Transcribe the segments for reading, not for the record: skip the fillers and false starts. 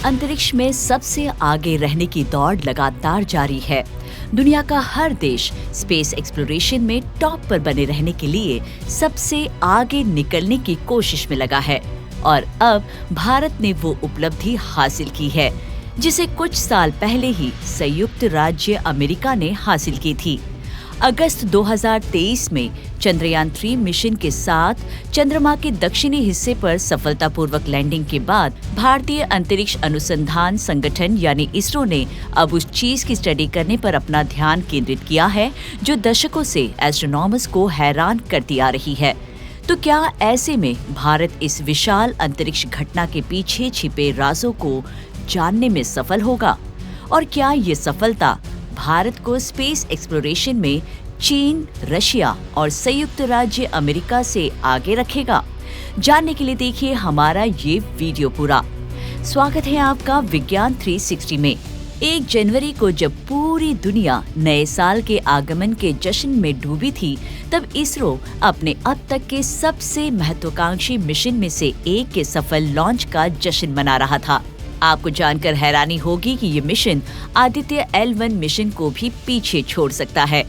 अंतरिक्ष में सबसे आगे रहने की दौड़ लगातार जारी है। दुनिया का हर देश स्पेस एक्सप्लोरेशन में टॉप पर बने रहने के लिए सबसे आगे निकलने की कोशिश में लगा है और अब भारत ने वो उपलब्धि हासिल की है जिसे कुछ साल पहले ही संयुक्त राज्य अमेरिका ने हासिल की थी। अगस्त 2023 में चंद्रयान 3 मिशन के साथ चंद्रमा के दक्षिणी हिस्से पर सफलतापूर्वक लैंडिंग के बाद भारतीय अंतरिक्ष अनुसंधान संगठन यानी इसरो ने अब उस चीज की स्टडी करने पर अपना ध्यान केंद्रित किया है जो दशकों से एस्ट्रोनॉमर्स को हैरान करती आ रही है। तो क्या ऐसे में भारत इस विशाल अंतरिक्ष घटना के पीछे छिपे राजों को जानने में सफल होगा? और क्या ये सफलता भारत को स्पेस एक्सप्लोरेशन में चीन, रशिया और संयुक्त राज्य अमेरिका से आगे रखेगा? जानने के लिए देखिए हमारा ये वीडियो पूरा। स्वागत है आपका विज्ञान 360 में। 1 जनवरी को जब पूरी दुनिया नए साल के आगमन के जश्न में डूबी थी, तब इसरो अपने अब तक के सबसे महत्वाकांक्षी मिशन में से एक के सफल लॉन्च का जश्न मना रहा था। आपको जानकर हैरानी होगी कि ये मिशन आदित्य L1 मिशन को भी पीछे छोड़ सकता है।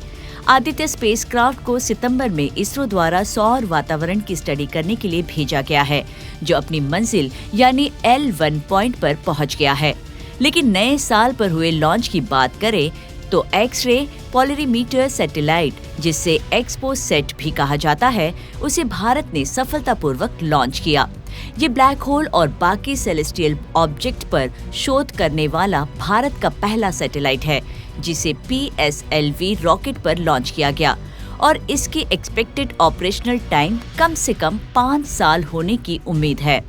आदित्य स्पेसक्राफ्ट को सितंबर में इसरो द्वारा सौर वातावरण की स्टडी करने के लिए भेजा गया है, जो अपनी मंजिल यानी L1 पॉइंट पर पहुंच गया है। लेकिन नए साल पर हुए लॉन्च की बात करें तो एक्स-रे पोलरीमीटर सैटेलाइट, जिसे एक्सपोसैट भी कहा जाता है, उसे भारत ने सफलतापूर्वक लॉन्च किया। ये ब्लैक होल और बाकी सेलेस्टियल ऑब्जेक्ट पर शोध करने वाला भारत का पहला सैटेलाइट है, जिसे PSLV रॉकेट पर लॉन्च किया गया और इसकी एक्सपेक्टेड ऑपरेशनल टाइम कम से कम 5 साल होने की उम्मीद है।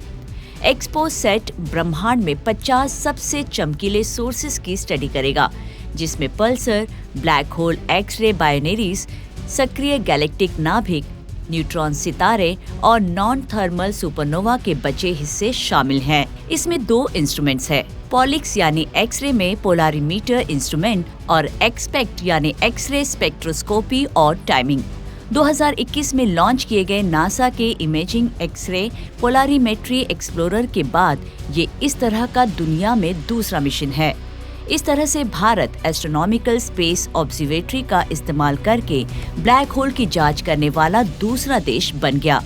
एक्सपोसैट ब्रह्मांड में 50 सबसे चमकीले सोर्सेस की स्टडी करेगा, जिसमें pulsar, black hole, X-ray binaries, सक्रिय गैलेक्टिक नाभिक, न्यूट्रॉन सितारे और नॉन थर्मल सुपरनोवा के बचे हिस्से शामिल हैं। इसमें 2 इंस्ट्रूमेंट्स हैं, पॉलिक्स यानी एक्स-रे में पोलरीमीटर इंस्ट्रूमेंट और एक्सपेक्ट यानी एक्स-रे स्पेक्ट्रोस्कोपी और टाइमिंग। 2021 में लॉन्च किए गए नासा के इमेजिंग एक्स-रे पोलरीमेट्री एक्सप्लोरर के बाद ये इस तरह का दुनिया में दूसरा मिशन है। इस तरह से भारत एस्ट्रोनॉमिकल स्पेस ऑब्जर्वेटरी का इस्तेमाल करके ब्लैक होल की जांच करने वाला दूसरा देश बन गया।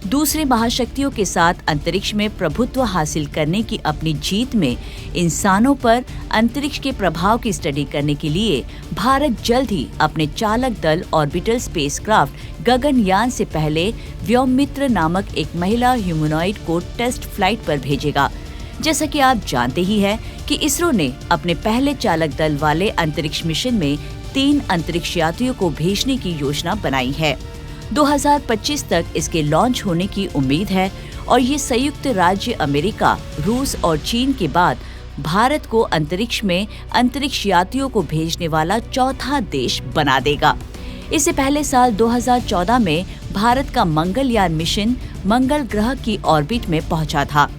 दूसरे महाशक्तियों के साथ अंतरिक्ष में प्रभुत्व हासिल करने की अपनी जीत में इंसानों पर अंतरिक्ष के प्रभाव की स्टडी करने के लिए भारत जल्द ही अपने चालक दल ऑर्बिटल स्पेसक्राफ्ट गगनयान से पहले व्योममित्र नामक एक महिला ह्यूमनॉइड को टेस्ट फ्लाइट पर भेजेगा। जैसा कि आप जानते ही हैं कि इसरो ने अपने पहले चालक दल वाले अंतरिक्ष मिशन में 3 अंतरिक्ष यात्रियों को भेजने की योजना बनाई है। 2025 तक इसके लॉन्च होने की उम्मीद है और ये संयुक्त राज्य अमेरिका, रूस और चीन के बाद भारत को अंतरिक्ष में अंतरिक्ष यात्रियों को भेजने वाला चौथा देश बना देगा। इससे पहले साल 2014 में भारत का मंगलयान मिशन मंगल ग्रह की ऑर्बिट में पहुंचा था,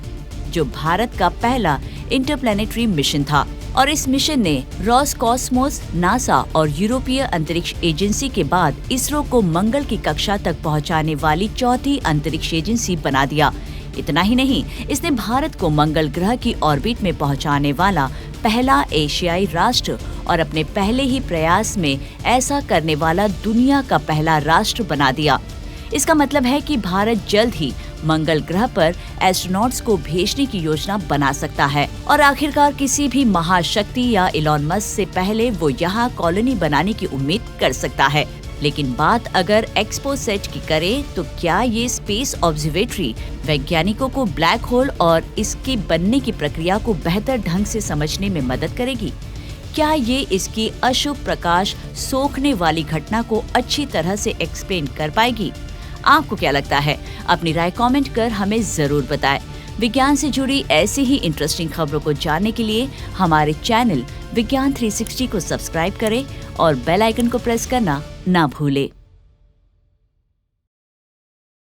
जो भारत का पहला इंटरप्लैनेटरी मिशन था और इस मिशन ने रॉसकॉस्मोस, नासा और यूरोपीय अंतरिक्ष एजेंसी के बाद इसरो को मंगल की कक्षा तक पहुंचाने वाली चौथी अंतरिक्ष एजेंसी बना दिया। इतना ही नहीं, इसने भारत को मंगल ग्रह की ऑर्बिट में पहुंचाने वाला पहला एशियाई राष्ट्र और अपने पहले ही प्रयास में ऐसा करने वाला दुनिया का पहला राष्ट्र बना दिया। इसका मतलब है कि भारत जल्द ही मंगल ग्रह पर एस्ट्रोनॉट्स को भेजने की योजना बना सकता है और आखिरकार किसी भी महाशक्ति या इलॉन मस्क से पहले वो यहाँ कॉलोनी बनाने की उम्मीद कर सकता है। लेकिन बात अगर एक्सपोसैट की करें तो क्या ये स्पेस ऑब्जर्वेटरी वैज्ञानिकों को ब्लैक होल और इसके बनने की प्रक्रिया को बेहतर ढंग से समझने में मदद करेगी? क्या ये इसकी अशुभ प्रकाश सोखने वाली घटना को अच्छी तरह से एक्सप्लेन कर पाएगी? आपको क्या लगता है? अपनी राय कमेंट कर हमें जरूर बताएं। विज्ञान से जुड़ी ऐसी ही इंटरेस्टिंग खबरों को जानने के लिए हमारे चैनल विज्ञान 360 को सब्सक्राइब करें और बेल आइकन को प्रेस करना ना भूलें।